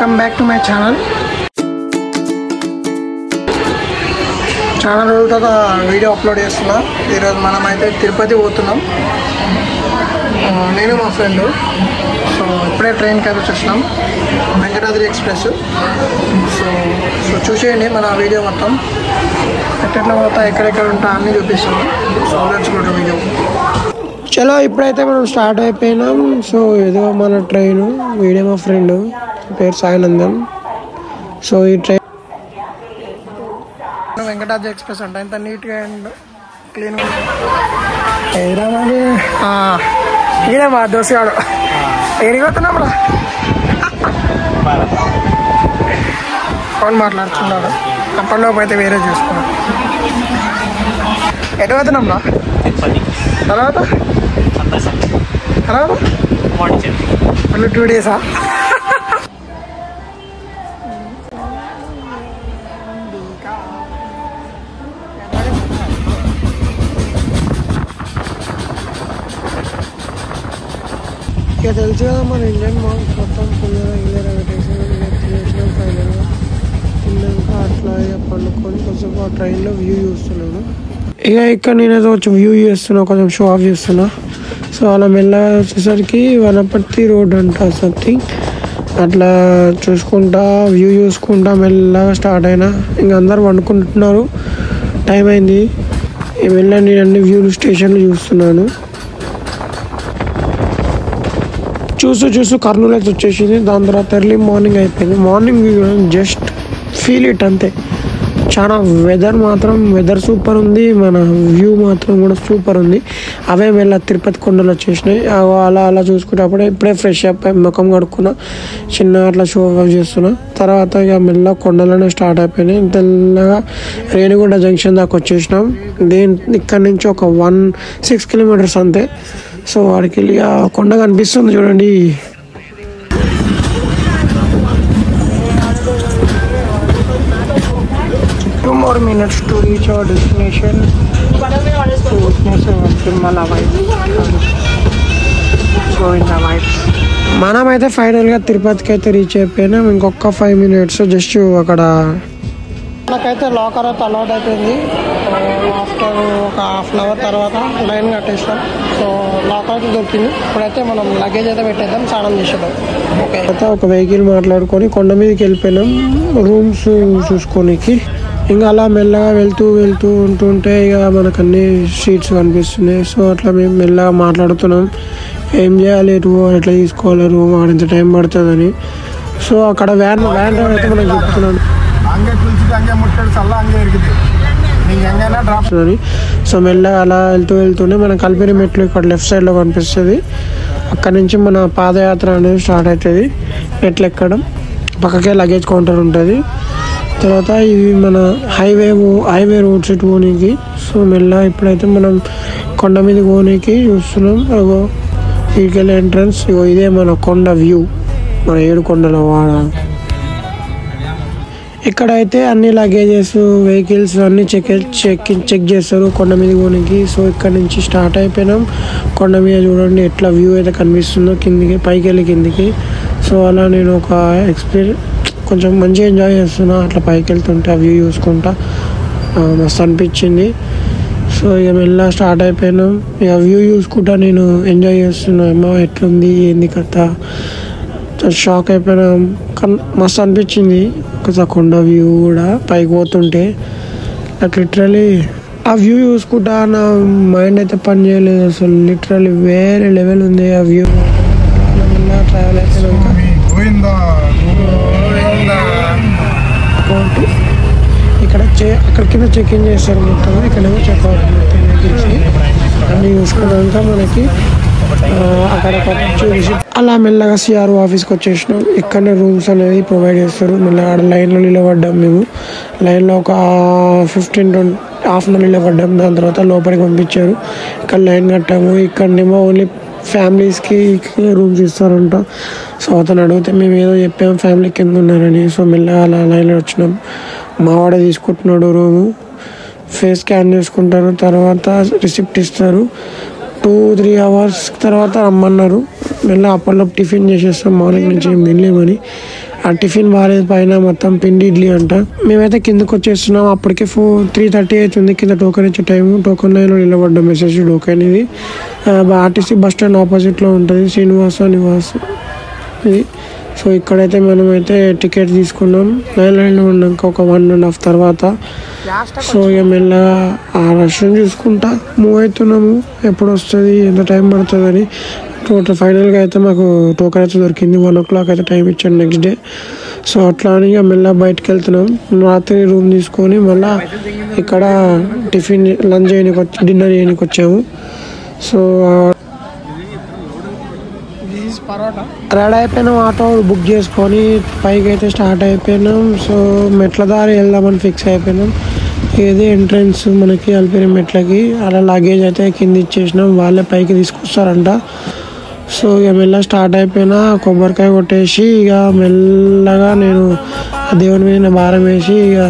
Welcome back to my channel. చాలా రోజుల తర్వాత వీడియో అప్లోడ్ చేస్తున్నా. ఈరోజు మనమైతే తిరుపతి పోతున్నాం, నేను మా ఫ్రెండ్. సో ఇప్పుడే ట్రైన్కి అయితే వచ్చేసినాం, వెంకటాద్రి ఎక్స్ప్రెస్. సో చూసేయండి మన వీడియో మొత్తం, ఎట్లా పోతా ఎక్కడెక్కడ ఉంటా అన్నీ చూపిస్తాను. So let's go to video. చలో ఇప్పుడైతే మనం స్టార్ట్ అయిపోయినాం. సో ఏదో మన ట్రైన్, వీడియో మా ఫ్రెండ్ పేరు సాయినందన్. సో ఈ ట్రైన్ వెంకటాద్రి ఎక్స్ప్రెస్ అంట, ఇంత నీట్గా అండ్ క్లీన్గా ఈయన మా దోశగాడు. ఎరిగిపోతున్నాం రా, ఫోన్ మాట్లాడుతున్నాడు. అప్పటిలోపు అయితే వేరే చూసుకున్నాం. ఎటు పోతున్నాం రా? తర్వాత మళ్ళీ 2 డేసా? ఇక తెలుసు కదా మన ఇండియన్ మాల్స్ మొత్తం ఫుల్గా ఇండియా పెట్టేసాం. ఫైనల్గా తిన్నాక అట్లా ఇక పండుకొని కొంచెం ఆ ట్రైన్లో వ్యూ చూస్తున్నాను. ఇక ఇక్కడ నేనైతే కొంచెం వ్యూ చేస్తున్నా, కొంచెం షో ఆఫ్ చేస్తున్నా. సో అలా మెల్లగా వచ్చేసరికి వనపర్తి రోడ్ అంట సంథింగ్, అట్లా చూసుకుంటా వ్యూ చూసుకుంటా మెల్లగా స్టార్ట్ అయినా. ఇంక అందరు వండుకుంటున్నారు, టైం అయింది. మెల్లగా నేను అన్ని వ్యూ స్టేషన్లు చూస్తున్నాను. చూస్తూ కర్నూలు అయితే వచ్చేసింది. దాని తర్వాత ఎర్లీ మార్నింగ్ అయిపోయింది. Morning view just feel it అంతే. చాలా వెదర్ సూపర్ ఉంది, మన వ్యూ మాత్రం కూడా సూపర్ ఉంది. అవే మెల్ల తిరుపతి కొండలు వచ్చేసినాయి. అలా చూసుకున్నప్పుడే ఇప్పుడే ఫ్రెష్ అప్ ముఖం కడుక్కున్నా, చిన్న అట్లా షో ఆఫ్ చేస్తున్నా. తర్వాత ఇక మెల్ల కొండలోనే స్టార్ట్ అయిపోయినాయి. తెల్లగా రేణిగుంట జంక్షన్ దాకా వచ్చేసినాం. ఇక్కడ నుంచి ఒక 6 కిలోమీటర్స్ అంతే. సో వాడికి వెళ్ళి ఆ కొండ కనిపిస్తుంది చూడండి. 2 more minutes to reach our destination. To witness Tirumala vibes. Go in the vibes. మనమైతే ఫైనల్గా తిరుపతికి అయితే రీచ్ అయిపోయినాం. ఇంకొక 5 minutes జస్ట్ అక్కడ మనకైతే లాకర్ అయితే అలౌట్ అయిపోయింది. ఆఫ్టర్ ఒక ½ అవర్ తర్వాత లైన్ కట్టేస్తాం. సో లాకర్ అయితే దొరికింది. ఇప్పుడైతే మనం లగేజ్ అయితే పెట్టేద్దాం, స్నానం చేసేద్దాం. ఓకే, అయితే ఒక వెహికల్ మాట్లాడుకొని కొండ మీదకి వెళ్ళిపోయినాం రూమ్స్ చూసుకోనికి. ఇంకా అలా మెల్లగా వెళ్తూ ఉంటుంటే ఇక మనకు అన్ని స్ట్రీట్స్ కనిపిస్తున్నాయి. సో అట్లా మేము మెల్లగా మాట్లాడుతున్నాం, ఏం చేయాలి, ఎట్లా తీసుకోవాలి రూమ్, ఆడంత టైం పడుతుందని. సో అక్కడ వ్యాన్ డ్రైవర్ అయితే మనకు చెప్తున్నాను. సో మెల్లగా అలా వెళ్తూనే మన కలిపిరి మెట్లు ఇక్కడ లెఫ్ట్ సైడ్లో కనిపిస్తుంది. అక్కడ నుంచి మన పాదయాత్ర అనేది స్టార్ట్ అవుతుంది. మెట్లు ఎక్కడం, పక్కకే లగేజ్ కౌంటర్ ఉంటుంది. తర్వాత ఇవి మన హైవే రోడ్స్ ఇటు పోనీకి. సో మెల్లగా ఇప్పుడైతే మనం కొండ మీద పోనీకి చూస్తున్నాం. వీటికెళ్ళే ఎంట్రన్స్ ఇదే మన కొండ వ్యూ, మన 7 కొండల వాడ. ఇక్కడైతే అన్ని లగేజెస్, వెహికల్స్ అన్నీ చెక్ చేస్తారు కొండ మీద పోనీకి. సో ఇక్కడ నుంచి స్టార్ట్ అయిపోయినాం. కొండ మీద చూడండి ఎట్లా వ్యూ అయితే కనిపిస్తుందో, పైకి వెళ్ళి కిందికి. సో అలా నేను ఒక కొంచెం మంచిగా ఎంజాయ్ చేస్తున్నా. అట్లా పైకి వెళ్తుంటే ఆ వ్యూ చూసుకుంటా మస్తు అనిపించింది. సో ఇక మెల్ల స్టార్ట్ అయిపోయినాం. ఇక వ్యూ చూసుకుంటా నేను ఎంజాయ్ చేస్తున్నా. అమ్మ ఎట్లుంది ఏంది కథ, షాక్ అయిపోయినాం. మస్తు అనిపించింది ఒకసారి కొండ వ్యూ కూడా పైకి పోతుంటే. నాకు లిటరలీ ఆ వ్యూ చూసుకుంటా నా మైండ్ అయితే పని చేయలేదు అసలు. లిటరలీ వేరే లెవెల్ ఉంది ఆ వ్యూ. ట్రావెల్ అయిపోయినాక అక్కడ కింద చెక్ ఇన్ చేస్తారు మొత్తం, ఇక్కడేమో చెక్అవుట్ మొత్తం చేసి అన్నీ చూసుకున్నాక మనకి అక్కడ అలా మెల్లగా సిఆర్ఓ ఆఫీస్కి వచ్చేసినాం. ఇక్కడనే రూమ్స్ అనేది ప్రొవైడ్ చేస్తారు. మెల్లగా ఆడ లైన్లో నిలబడ్డాం. మేము లైన్లో ఒక 15-20 హాఫ్ అన్ అవర్ నిలబడ్డాం. దాని తర్వాత లోపలికి పంపించారు. ఇక్కడ లైన్ కట్టాము. ఇక్కడనేమో ఓన్లీ ఫ్యామిలీస్కి రూమ్స్ ఇస్తారంట. సో అతను అడిగితే మేము ఏదో చెప్పాము ఫ్యామిలీ కింద ఉన్నారని. సో మెల్లగా అలా లైన్లో వచ్చినాం. మావాడే తీసుకుంటున్నాడు రూము. ఫేస్ స్కాన్ చేసుకుంటారు, తర్వాత రిసిప్ట్ ఇస్తారు. 2-3 అవర్స్ తర్వాత రమ్మన్నారు. మెల్ల అప్పట్లో టిఫిన్ చేసేస్తాం, మార్నింగ్ నుంచి ఏం తినలేమని. ఆ టిఫిన్ బాగాలేదు, పైన మొత్తం పిండి ఇడ్లీ అంట. మేమైతే కిందకు వచ్చేస్తున్నాం. అప్పటికే 3:30 అవుతుంది. కింద టోకెన్ ఇచ్చే టైము. టోకెన్ లైన్లో నిలబడ్డ మెసేజ్ టోకెన్ ఇది ఆర్టీసీ బస్ స్టాండ్ ఆపోజిట్లో ఉంటుంది, శ్రీనివాస నివాస్ ఇది. సో ఇక్కడైతే మనమైతే టికెట్ తీసుకున్నాం. లైన్లో ఉన్నాక ఒక 1.5 తర్వాత సో ఇక మెల్లగా ఆ రష్ని చూసుకుంటా మూవ్ అవుతున్నాము. ఎప్పుడు వస్తుంది, ఎంత టైం పడుతుంది అని. ఫైనల్గా అయితే మాకు టోకెన్ అయితే దొరికింది. 1 o'clock అయితే టైం ఇచ్చాను నెక్స్ట్ డే. సో అట్లా అని ఇక మెల్లగా బయటకు వెళ్తున్నాం. రాత్రి రూమ్ తీసుకొని మళ్ళీ ఇక్కడ టిఫిన్ లంచ్ చేయడానికి డిన్నర్ చేయడానికి వచ్చాము. సో రెడీ అయిపోయినాం, ఆటో బుక్ చేసుకొని పైకి అయితే స్టార్ట్ అయిపోయినాం. సో మెట్ల దారి వెళ్దామని ఫిక్స్ అయిపోయినాం. ఏది ఎంట్రన్స్ మనకి అలిపిరి మెట్లకి. అలా లగేజ్ అయితే కింద ఇచ్చేసినాం, వాళ్ళే పైకి తీసుకొస్తారంట. సో ఇక మెల్లగా స్టార్ట్ అయిపోయినా, కొబ్బరికాయ కొట్టేసి ఇక మెల్లగా నేను దేవుని మీద భారం వేసి ఇక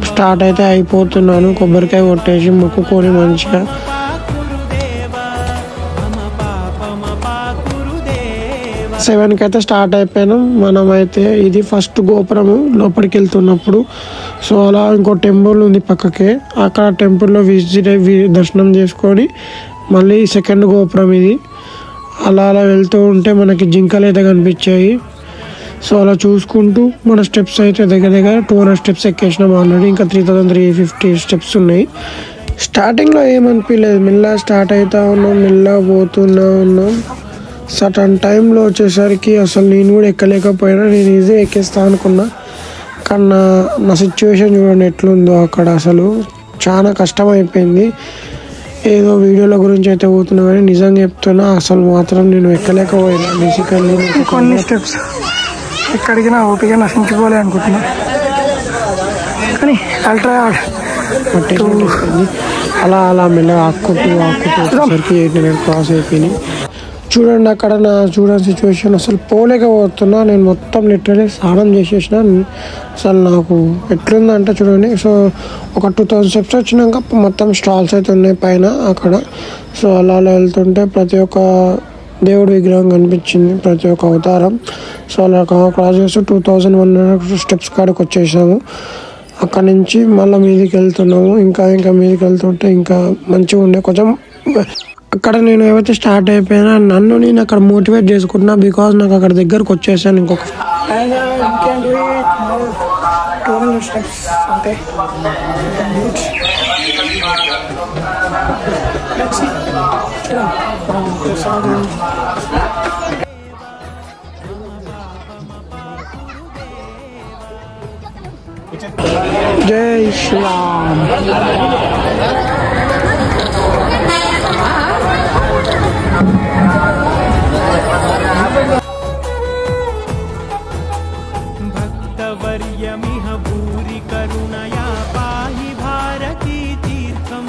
స్టార్ట్ అయితే అయిపోతున్నాను. కొబ్బరికాయ కొట్టేసి మొక్కుకొని మంచిగా 7కి అయితే స్టార్ట్ అయిపోయినాం. మనమైతే ఇది ఫస్ట్ గోపురము లోపలికి వెళ్తున్నప్పుడు. సో అలా ఇంకో టెంపుల్ ఉంది పక్కకే, అక్కడ టెంపుల్లో దర్శనం చేసుకొని మళ్ళీ సెకండ్ గోపురం ఇది. అలా అలా వెళ్తూ ఉంటే మనకి జింకలు అయితే కనిపించాయి. సో అలా చూసుకుంటూ మన స్టెప్స్ అయితే దగ్గర 200 స్టెప్స్ ఎక్కేసినాం ఆల్రెడీ. ఇంకా 3350 స్టెప్స్ ఉన్నాయి. స్టార్టింగ్లో ఏమనిపించలేదు, మెల్లగా స్టార్ట్ అవుతూ ఉన్నాం, మెల్లగా పోతూనే ఉన్నాం. సటన్ టైంలో వచ్చేసరికి అసలు నేను కూడా ఎక్కలేకపోయినా, నేను ఈజీగా ఎక్కేస్తా అనుకున్నా. కానీ నా సిచ్యువేషన్ చూడండి ఎట్లుందో అక్కడ. అసలు చాలా కష్టం అయిపోయింది. ఏదో వీడియోల గురించి అయితే పోతున్నా కానీ నిజంగా చెప్తున్నా అసలు మాత్రం నేను ఎక్కలేకపోయినా. బేసికల్లీ కొన్ని స్టెప్స్ ఎక్కడికి నా ఓపిక నశించుకోలే అనుకుంటున్నా, కానీ అల్ట్రా అలా అలా మెల్లగా ఆక్కుంటూ వచ్చేసరికి 800 క్రాస్ అయిపోయినాయి. చూడండి అక్కడ నా సిచ్యువేషన్ అసలు పోలేకపోతున్నా. నేను మొత్తం లిటరలీ స్నానం చేసేసిన. అసలు నాకు ఎట్లుందంటే చూడండి. సో ఒక 2000 స్టెప్స్ వచ్చినాక మొత్తం స్టాల్స్ అయితే ఉన్నాయి పైన అక్కడ. సో అలా అలా వెళ్తుంటే ప్రతి ఒక్క దేవుడి విగ్రహం కనిపించింది, ప్రతి ఒక్క అవతారం. సో అలా క్రాస్ చేస్తూ 2100 స్టెప్స్ కాడికి వచ్చేసాము. అక్కడ నుంచి మళ్ళీ మీదికి వెళ్తున్నాము. ఇంకా మీదికి వెళ్తుంటే ఇంకా మంచిగా ఉండే కొంచెం. అక్కడ నేను ఏవైతే స్టార్ట్ అయిపోయినా నన్ను నేను అక్కడ మోటివేట్ చేసుకుంటున్నా, బికాజ్ నాకు అక్కడ దగ్గరకు వచ్చేసాను. ఇంకొక 200 స్టెప్స్ అంతే. జై శ్రీరామ్. భక్తవర్యమిహ భూరి కరుణయా పాహి భారతీ తీర్థం.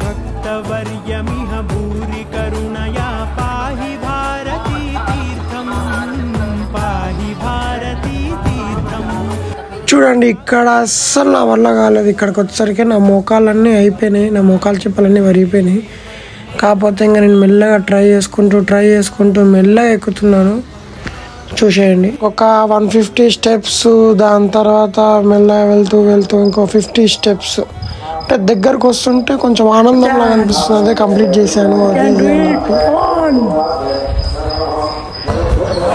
భక్తవర్యమిహ భూరి కరుణయా పాహి భారతీ తీర్థం. పాహి భారతీ తీర్థం. చూడండి ఇక్కడ అస్సలు నా వల్ల కాలేదు. ఇక్కడికి వచ్చేసరికి నా మోకాలన్నీ అయిపోయినాయి, నా మోకాలు చెప్పలన్నీ వరిగిపోయినాయి. కాకపోతే ఇంకా నేను మెల్లగా ట్రై చేసుకుంటూ మెల్లగా ఎక్కుతున్నాను. చూసేయండి ఒక 150 స్టెప్స్, దాని తర్వాత మెల్లగా వెళ్తూ ఇంకో 50 స్టెప్స్. అంటే దగ్గరకు వస్తుంటే కొంచెం ఆనందంగా అనిపిస్తుంది. అదే కంప్లీట్ చేశాను.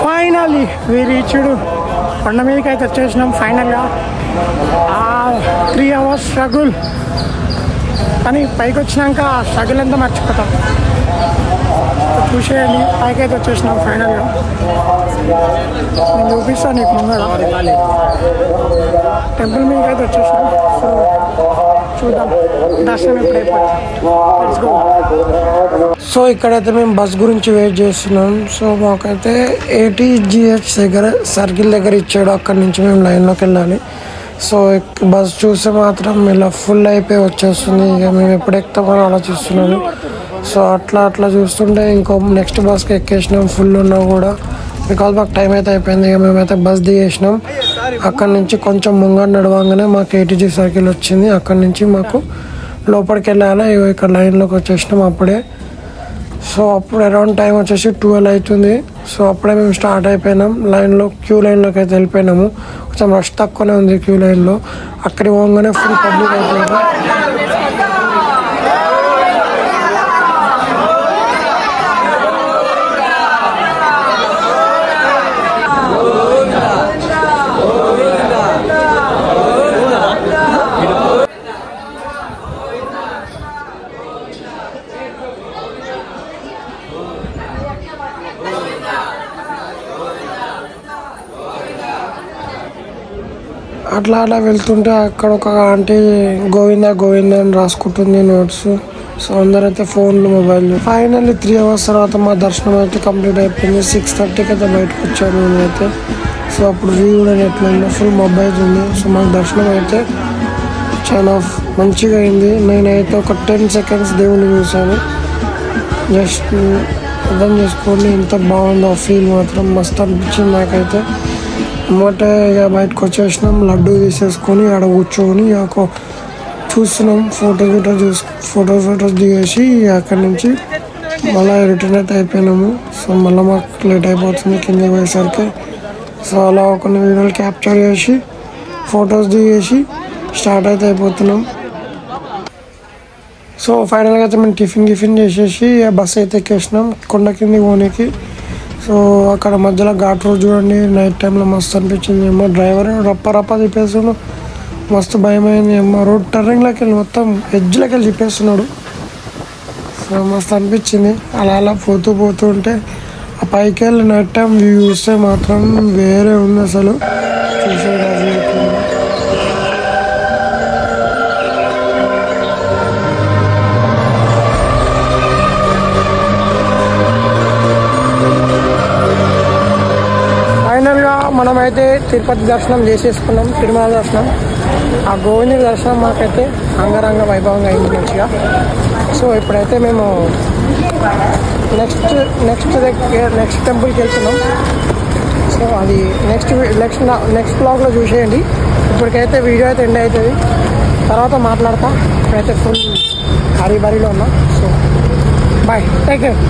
Finally we reached. కొండ మీదకి అయితే వచ్చేసినాం ఫైనల్గా. 3 hours స్ట్రగుల్, కానీ పైకి వచ్చినాక ఆ స్ట్రగుల్ అంతా మర్చిపోతాం. చూసేయండి, పైకి అయితే వచ్చేసినాం ఫైనల్గా. నేను చూపిస్తాను నీకు ముందర. టెంపుల్ మీదకి అయితే వచ్చేసినాం. సో చూద్దాం దర్శనం ఎప్పుడైపోతుంది. సో ఇక్కడైతే మేము బస్ గురించి వెయిట్ చేస్తున్నాం. సో మాకైతే ATGH దగ్గర సర్కిల్ దగ్గర ఇచ్చాడు. అక్కడి నుంచి మేము లైన్లోకి వెళ్ళాలి. సో బస్ చూస్తే మాత్రం ఇలా ఫుల్ అయిపోయి వచ్చేస్తుంది. ఇక మేము ఎప్పుడు ఎక్కుతామని ఆలోచిస్తున్నాను. సో అట్లా చూస్తుంటే ఇంకో నెక్స్ట్ బస్కి ఎక్కేసినాం ఫుల్ ఉన్నా కూడా, బికాజ్ మాకు టైం అయితే అయిపోయింది. ఇక మేమైతే బస్ దిగేసినాం. అక్కడి నుంచి కొంచెం ముంగ నడవంగానే మాకు ATG సర్కిల్ వచ్చింది. అక్కడి నుంచి మాకు లోపలికి వెళ్ళాలి. ఇక్కడ లైన్లోకి వచ్చేసినాం. అప్పుడే సో అప్పుడు అరౌండ్ టైం వచ్చేసి 12 అవుతుంది. సో అప్పుడే మేము స్టార్ట్ అయిపోయినాం. క్యూ లైన్లోకి అయితే వెళ్ళిపోయినాము. కొంచెం రష్ తక్కువనే ఉంది క్యూ లైన్లో. అక్కడికి పోగానే ఫుల్ పబ్లిక్ అయిపోయింది. అట్లా వెళ్తుంటే అక్కడ ఒక ఆంటీ గోవింద గోవింద అని రాసుకుంటుంది నోట్స్. సో అందరైతే ఫోన్లు మొబైల్. ఫైనల్లీ 3 hours తర్వాత మా దర్శనం అయితే కంప్లీట్ అయిపోయింది. 6:30కి అయితే బయటకు వచ్చాను నేనైతే. సో అప్పుడు వ్యూ కూడా ఎట్లుందో ఫుల్ మొబైల్ ఉంది. సో మాకు దర్శనం అయితే చాలా మంచిగా అయింది. నేనైతే ఒక 10 seconds దేవుని చూశాను. జస్ట్ అర్థం చేసుకోండి ఎంత బాగుందో ఫీల్. మాత్రం మస్తు అనిపించింది నాకైతే. అన్నమాట ఇక బయటకు వచ్చేసినాం. లడ్డు తీసేసుకొని ఆడ కూర్చొని చూస్తున్నాం. ఫొటోస్ దిగేసి అక్కడి నుంచి మళ్ళీ రిటర్న్ అయితే అయిపోయినాము. సో మళ్ళీ మాకు లేట్ అయిపోతుంది కిందకి పోయేసరికి. సో అలా కొన్ని వీడియోలు క్యాప్చర్ చేసి ఫొటోస్ దిగేసి స్టార్ట్ అయితే అయిపోతున్నాం. సో ఫైనల్గా అయితే మేము టిఫిన్ చేసేసి బస్సు అయితే ఎక్కేసినాం కొండ కింది పోనీకి. సో అక్కడ మధ్యలో ఘాట్ రోడ్ చూడండి. నైట్ టైంలో మస్తు అనిపించింది. ఏమో డ్రైవర్ రప్ప తిప్పేస్తున్నాడు. మస్తు భయం అయింది. ఏమో రోడ్ టర్నింగ్లోకి వెళ్ళి మొత్తం ఎడ్జ్లోకి వెళ్ళి తిప్పేస్తున్నాడు. సో మస్తు అనిపించింది. అలా పోతూ ఉంటే ఆ పైకి వెళ్ళి నైట్ టైం వ్యూ చూస్తే మాత్రం వేరే ఉంది అసలు. చూసేది ఫైనల్గా మనమైతే తిరుపతి దర్శనం చేసేసుకున్నాం. తిరుమల దర్శనం, ఆ గోవింద దర్శనం మాకైతే అంగరంగ వైభవంగా అయింది మంచిగా. సో ఇప్పుడైతే మేము నెక్స్ట్ టెంపుల్కి వెళ్తున్నాం. సో అది నెక్స్ట్ బ్లాగ్లో చూసేయండి. ఇప్పటికైతే వీడియో అయితే ఎండ్ అవుతుంది. తర్వాత మాట్లాడతా. ఇప్పుడైతే ఫుల్ హరీబరీలో ఉన్నా. So bye, take care.